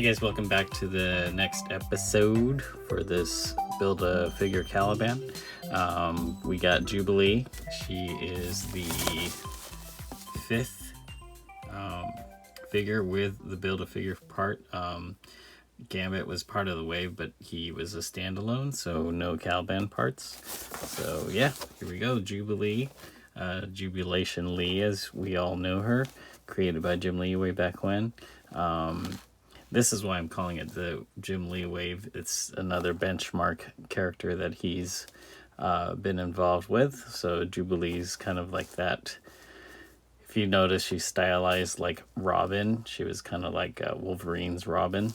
guys, welcome back to the next episode for this Build-A-Figure Caliban. We got Jubilee. She is the fifth figure with the Build-A-Figure part. Gambit was part of the wave, but he was a standalone, so no Caliban parts. So yeah, here we go. Jubilee, Jubilation Lee, as we all know her, created by Jim Lee way back when. This is why I'm calling it the Jim Lee wave. It's another benchmark character that he's been involved with. So Jubilee's kind of like that. If you notice, she's stylized like Robin. She was kind of like Wolverine's Robin.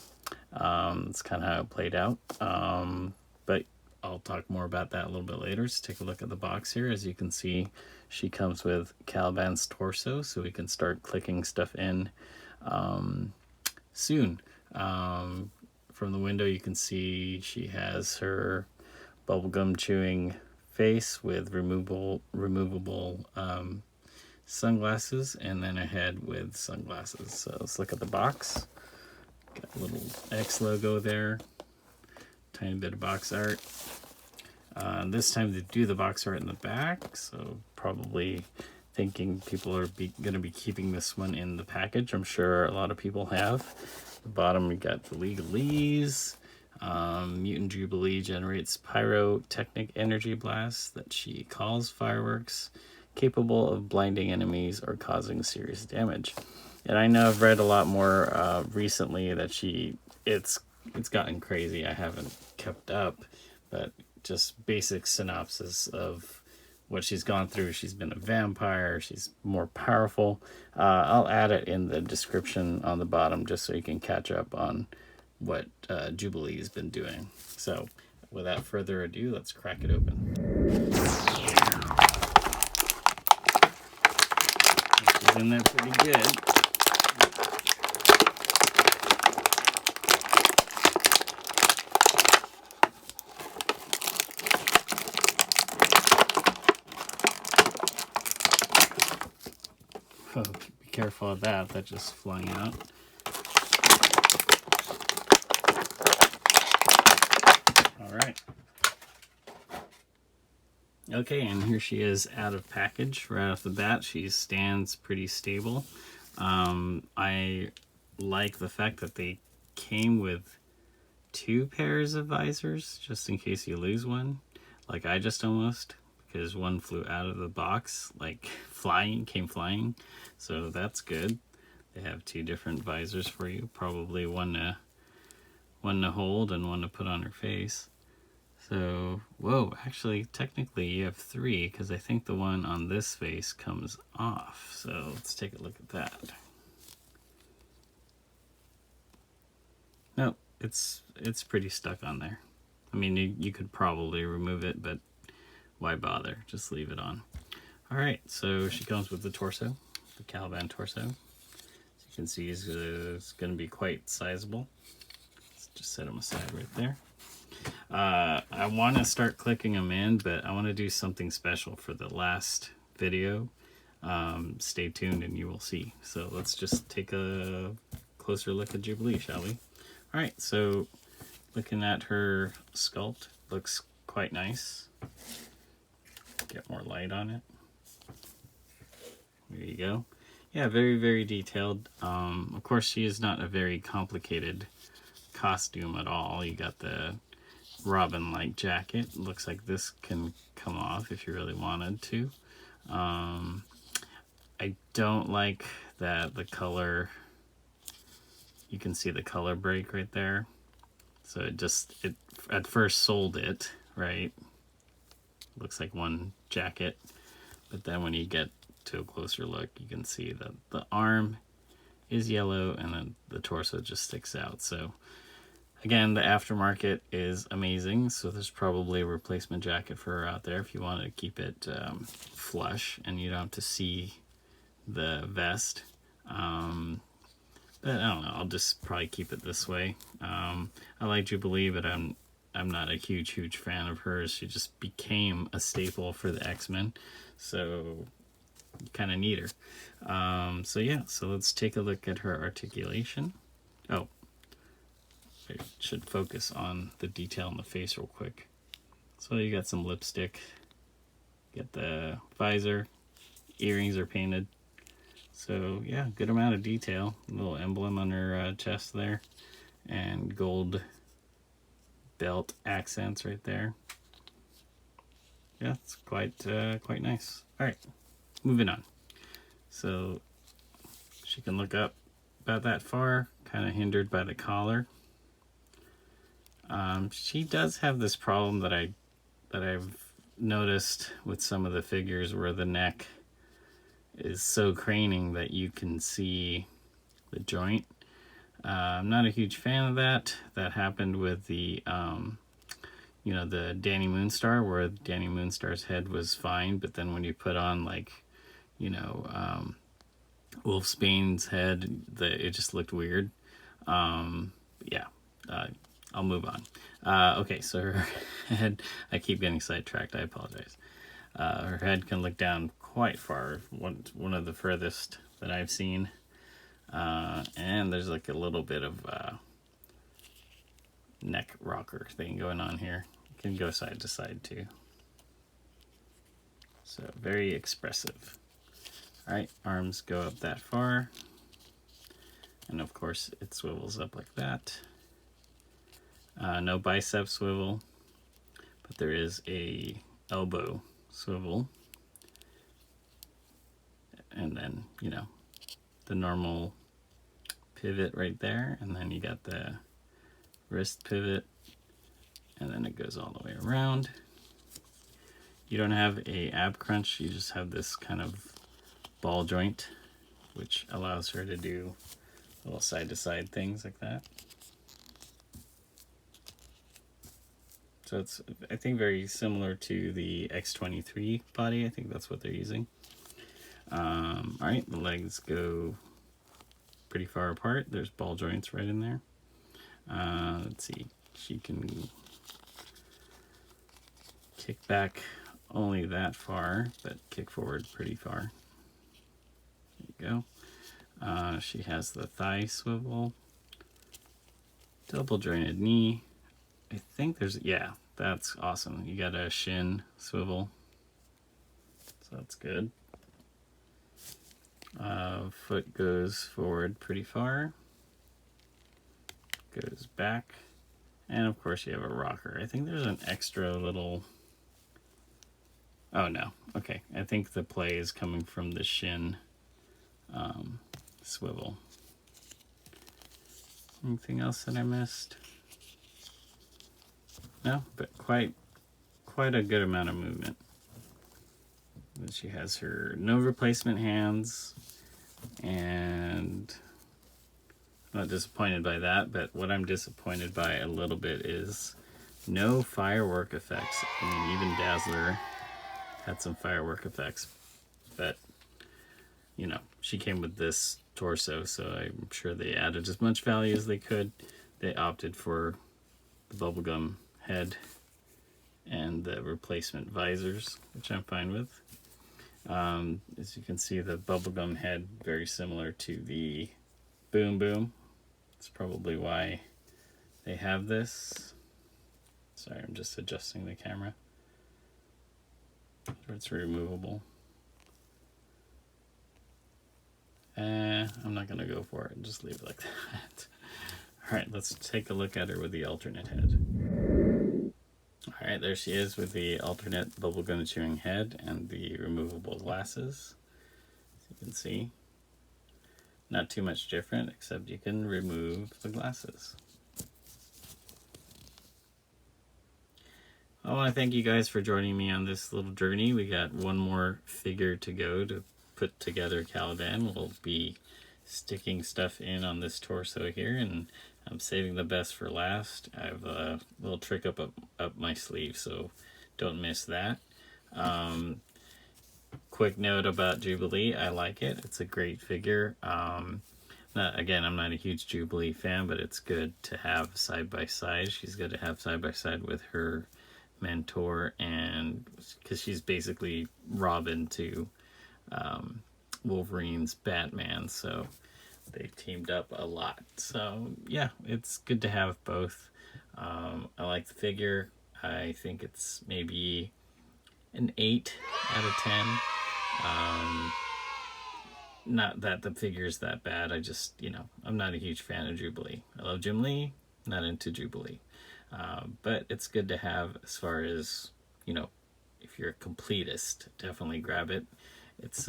It's kind of how it played out. But I'll talk more about that a little bit later. Let's take a look at the box here. As you can see, she comes with Caliban's torso, so we can start clicking stuff in soon. From the window, you can see she has her bubblegum chewing face with removable sunglasses, and then a head with sunglasses. So let's look at the box. Got a little X logo there, tiny bit of box art. This time they do the box art in the back, so probably thinking people are going to be keeping this one in the package. I'm sure a lot of people have. At the bottom we got the legalese. Mutant Jubilee generates pyrotechnic energy blasts that she calls fireworks, capable of blinding enemies or causing serious damage. And I know I've read a lot more recently that it's gotten crazy. I haven't kept up, but just basic synopsis of what she's gone through. She's been a vampire. She's more powerful. I'll add it in the description on the bottom just so you can catch up on what Jubilee's been doing. So without further ado, let's crack it open. She's in there pretty good. Oh, be careful of that. That's just flying out. All right. Okay, and here she is out of package right off the bat. She stands pretty stable. I like the fact that they came with 2 pairs of visors just in case you lose one, like I just almost, because one flew out of the box, like came flying. So that's good. They have 2 different visors for you, probably one to hold and one to put on her face. So, whoa, actually, technically you have 3, because I think the one on this face comes off. So let's take a look at that. Nope, it's pretty stuck on there. I mean, you could probably remove it, but why bother? Just leave it on. All right, so she comes with the torso, the Caliban torso. As you can see, it's going to be quite sizable. Let's just set them aside right there. I want to start clicking them in, but I want to do something special for the last video. Stay tuned and you will see. So let's just take a closer look at Jubilee, shall we? All right, so looking at her sculpt, looks quite nice. Get more light on it. There you go. Yeah, very, very detailed. Of course, she is not a very complicated costume at all. You got the Robin-like jacket. Looks like this can come off if you really wanted to. I don't like that the color, you can see the color break right there. So it at first sold it, right? Looks like one jacket, but then when you get to a closer look, you can see that the arm is yellow and then the torso just sticks out. So again, the aftermarket is amazing, so there's probably a replacement jacket for her out there if you want to keep it flush and you don't have to see the vest. But I don't know, I'll just probably keep it this way. I like Jubilee, but I'm not a huge fan of hers. She just became a staple for the Xmen, so you kind of need her. So yeah, so let's take a look at her articulation. Oh, So I should focus on the detail in the face real quick. So you got some lipstick, get the visor, earrings are painted. So yeah, good amount of detail. A little emblem on her chest there, and gold belt accents right there. Yeah, it's quite nice. All right, moving on. So she can look up about that far, kind of hindered by the collar. She does have this problem that I've noticed with some of the figures, where the neck is so craning that you can see the joint. I'm not a huge fan of that. That happened with the the Danny Moonstar, where Danny Moonstar's head was fine, but then when you put on like Wolfsbane's head, it just looked weird. Yeah, I'll move on. Okay, so her head, I keep getting sidetracked, I apologize. Her head can look down quite far, one of the furthest that I've seen. And there's like a little bit of neck rocker thing going on here. It can go side to side too. So very expressive. All right, arms go up that far. And of course it swivels up like that. No bicep swivel, but there is a elbow swivel. And then, the normal pivot right there. And then you got the wrist pivot. And then it goes all the way around. You don't have a ab crunch, you just have this kind of ball joint, which allows her to do little side to side things like that. So it's, I think, very similar to the X23 body. I think that's what they're using. All right, the legs go pretty far apart. There's ball joints right in there. Let's see, she can kick back only that far, but kick forward pretty far. There you go. She has the thigh swivel, double jointed knee. I think there's, yeah, that's awesome. You got a shin swivel, so that's good. Foot goes forward pretty far, goes back, and of course you have a rocker. I think there's an extra little, oh no, okay, I think the play is coming from the shin swivel. Anything else that I missed? No, but quite a good amount of movement. And she has her no replacement hands, and I'm not disappointed by that, but what I'm disappointed by a little bit is no firework effects. I mean, even Dazzler had some firework effects, but she came with this torso, so I'm sure they added as much value as they could. They opted for the bubblegum head and the replacement visors, which I'm fine with. As you can see, the bubblegum head, very similar to the Boom Boom. That's probably why they have this. Sorry, I'm just adjusting the camera. It's removable. I'm not going to go for it. Just leave it like that. Alright, let's take a look at her with the alternate head. Alright, there she is with the alternate bubblegum chewing head and the removable glasses. As you can see, not too much different, except you can remove the glasses. I want to thank you guys for joining me on this little journey. We got one more figure to go to put together Caliban. We'll be sticking stuff in on this torso here, and I'm saving the best for last. I have a little trick up my sleeve, so don't miss that. Quick note about Jubilee, I like it. It's a great figure. Again, I'm not a huge Jubilee fan, but it's good to have side by side. She's good to have side by side with her mentor, and because she's basically Robin to Wolverine's Batman, so they've teamed up a lot. So yeah, it's good to have both. I like the figure. I think it's maybe an 8 out of 10. Not that the figure's that bad. I just, I'm not a huge fan of Jubilee. I love Jubilee, not into Jubilee. But it's good to have as far as, if you're a completist, definitely grab it. It's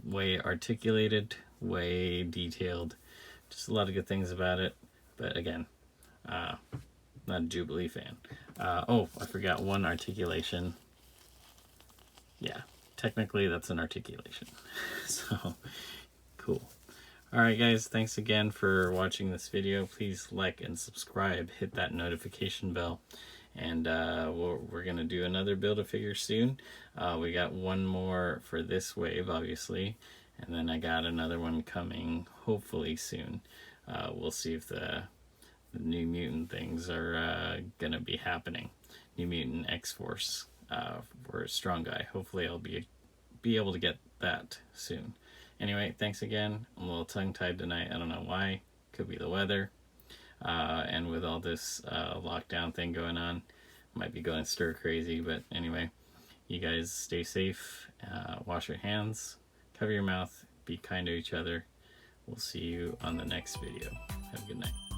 way articulated, way detailed. Just a lot of good things about it. But again, not a Jubilee fan. Oh, I forgot one articulation. Yeah, technically that's an articulation. So, cool. Alright guys, thanks again for watching this video. Please like and subscribe, hit that notification bell, and we're going to do another Build-A-Figure soon. We got one more for this wave, obviously, and then I got another one coming hopefully soon. We'll see if the New Mutant things are going to be happening. New Mutant X-Force for Strong Guy. Hopefully I'll be able to get that soon. Anyway, thanks again. I'm a little tongue-tied tonight. I don't know why. Could be the weather. And with all this lockdown thing going on, might be going stir crazy. But anyway, you guys stay safe. Wash your hands. Cover your mouth. Be kind to each other. We'll see you on the next video. Have a good night.